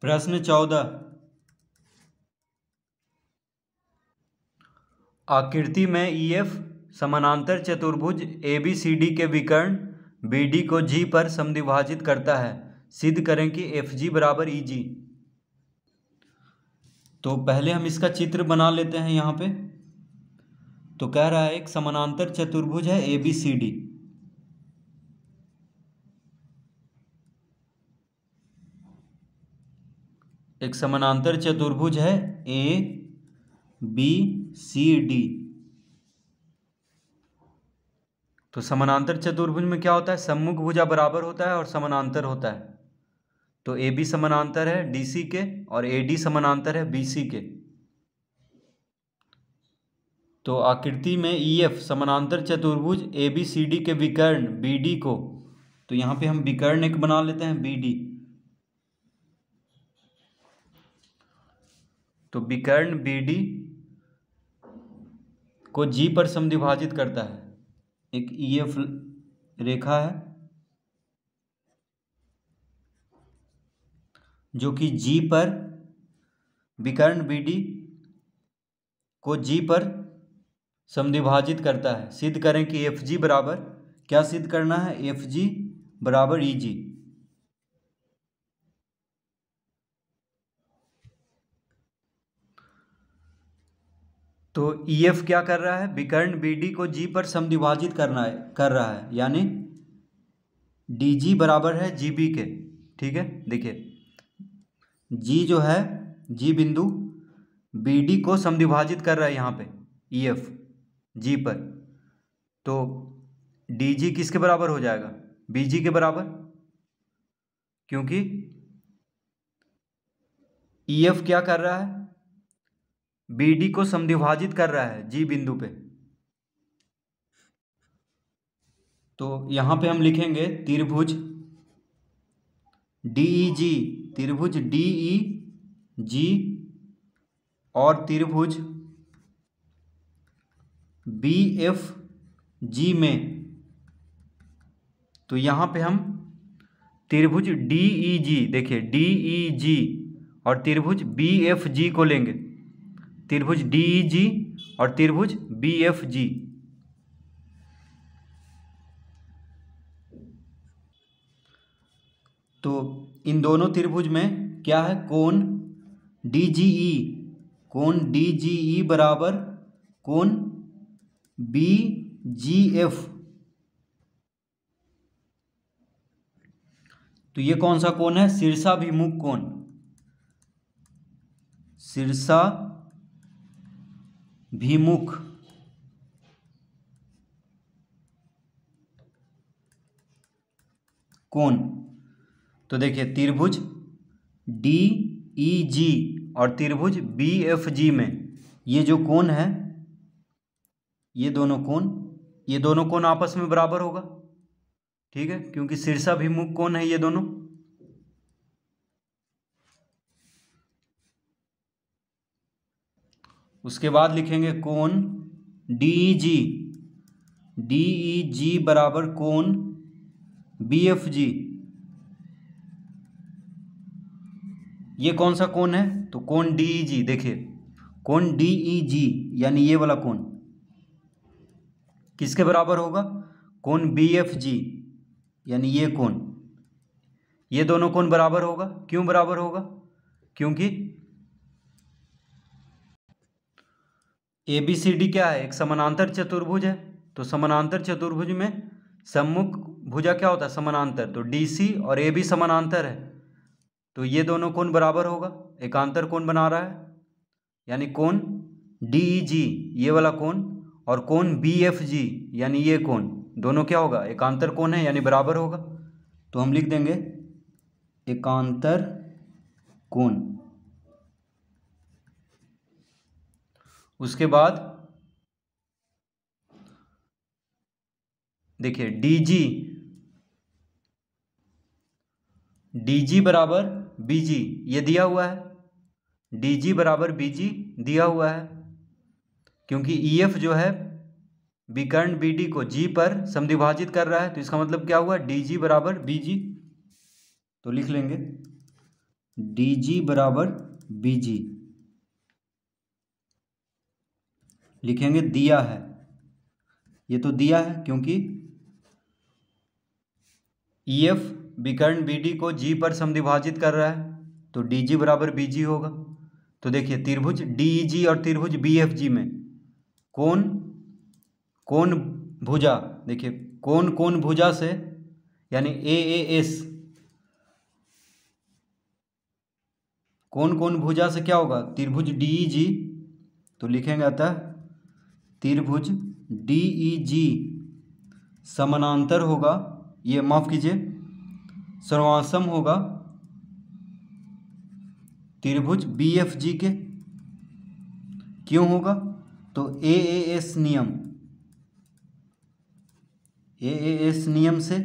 प्रश्न 14। आकृति में EF समानांतर चतुर्भुज ABCD के विकर्ण BD को G पर समद्विभाजित करता है। सिद्ध करें कि FG बराबर EG। तो पहले हम इसका चित्र बना लेते हैं यहाँ पे। तो कह रहा है एक समानांतर चतुर्भुज है ABCD। एक समानांतर चतुर्भुज है ABCD। तो समानांतर चतुर्भुज में क्या होता है, सम्मुख भुजा बराबर होता है और समानांतर होता है। तो AB समानांतर है DC के और AD समानांतर है BC के। तो आकृति में EF समानांतर चतुर्भुज ABCD के विकर्ण BD को, तो यहाँ पे हम विकर्ण एक बना लेते हैं BD। तो विकर्ण BD को G पर समद्विभाजित करता है। एक EF रेखा है जो कि G पर, विकर्ण BD को G पर समद्विभाजित करता है। सिद्ध करें कि FG बराबर, क्या सिद्ध करना है, FG बराबर EG। तो EF क्या कर रहा है, विकर्ण BD को G पर समद्विभाजित कर रहा है, यानी DG बराबर है GB के। ठीक है, देखिए G जो है, G बिंदु BD को समद्विभाजित कर रहा है यहाँ पे EF G पर। तो DG किसके बराबर हो जाएगा, BG के बराबर, क्योंकि EF क्या कर रहा है, BD को समद्विभाजित कर रहा है G बिंदु पे। तो यहाँ पे हम लिखेंगे त्रिभुज DEG, त्रिभुज DEG और त्रिभुज BFG में। तो यहाँ पे हम त्रिभुज DEG, देखिए DEG और त्रिभुज BFG को लेंगे। त्रिभुज DEG और त्रिभुज BFG। तो इन दोनों त्रिभुज में क्या है, कोण DGE, कोण DGE बराबर कोण BGF। तो ये कौन सा कोण है, शीर्षाभिमुख कोण, शीर्षाभिमुख कोण। तो देखिए त्रिभुज DEG और त्रिभुज BFG में ये जो कोण है, ये दोनों कोण आपस में बराबर होगा। ठीक है, क्योंकि शीर्षाभिमुख कोण है ये दोनों। उसके बाद लिखेंगे कोण DEG बराबर कोण BFG। ये कौन सा कोण है, तो कोण DEG, देखिए कोण DEG यानी ये वाला कोण किसके बराबर होगा, कोण BFG यानी ये कोण। ये दोनों कोण बराबर होगा, क्यों बराबर होगा, क्योंकि ABCD क्या है, एक समानांतर चतुर्भुज है। तो समानांतर चतुर्भुज में सम्मुख भुजा क्या होता है, समानांतर। तो DC और AB समानांतर है, तो ये दोनों कोण बराबर होगा, एकांतर कोण बना रहा है। यानी कोण DEG ये वाला कोण और कोण BFG यानी ये कोण, दोनों क्या होगा, एकांतर कोण है, यानी बराबर होगा। तो हम लिख देंगे एकांतर कोण। उसके बाद देखिए DG बराबर BG, ये दिया हुआ है, DG बराबर BG दिया हुआ है, क्योंकि EF जो है विकर्ण BD को G पर समद्विभाजित कर रहा है। तो इसका मतलब क्या हुआ, DG बराबर BG। तो लिख लेंगे डी जी बराबर बी जी लिखेंगे। दिया है, ये तो दिया है क्योंकि ई एफ विकर्ण बी डी को जी पर समद्विभाजित कर रहा है, तो डी जी बराबर बी जी होगा। तो देखिए त्रिभुज डी ई जी और त्रिभुज बी एफ जी में कौन कौन भुजा, देखिए कौन कौन भुजा से, यानी ए एस, कौन कौन भुजा से क्या होगा, त्रिभुज डी ई जी, तो लिखेंगे अतः त्रिभुज डी ई जी समानांतर होगा, ये माफ कीजिए सर्वासम होगा त्रिभुज बी एफ जी के। क्यों होगा, तो ए एस नियम, ए एस नियम से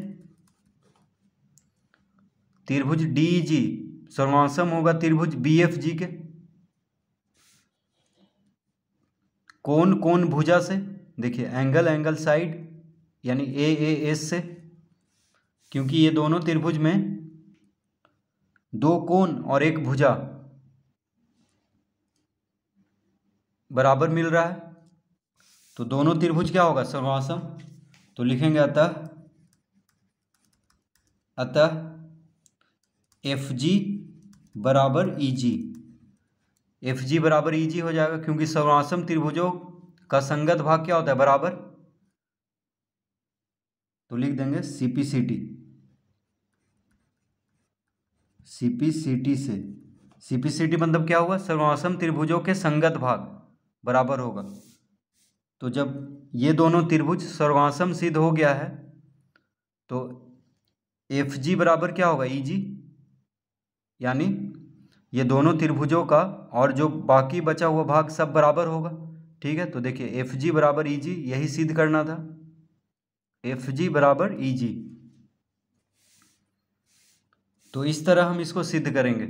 त्रिभुज डी ई जी सर्वासम होगा त्रिभुज बी एफ जी के। कौन कौन भुजा से, देखिए एंगल एंगल साइड यानी ए एस से, क्योंकि ये दोनों त्रिभुज में दो कोण और एक भुजा बराबर मिल रहा है, तो दोनों त्रिभुज क्या होगा, सर्वासम। तो लिखेंगे अतः एफ जी बराबर ई जी, एफ जी बराबर ई जी हो जाएगा, क्योंकि सर्वासम त्रिभुजों का संगत भाग क्या होता है, बराबर। तो लिख देंगे सीपीसीटी, सीपीसीटी से, सीपीसीटी मतलब क्या हुआ, सर्वासम त्रिभुजों के संगत भाग बराबर होगा। तो जब ये दोनों त्रिभुज सर्वासम सिद्ध हो गया है, तो एफ जी बराबर क्या होगा, ई जी, यानी ये दोनों त्रिभुजों का और जो बाकी बचा हुआ भाग सब बराबर होगा। ठीक है, तो देखिए एफ जी बराबर ई जी, यही सिद्ध करना था, एफ जी बराबर ई जी। तो इस तरह हम इसको सिद्ध करेंगे।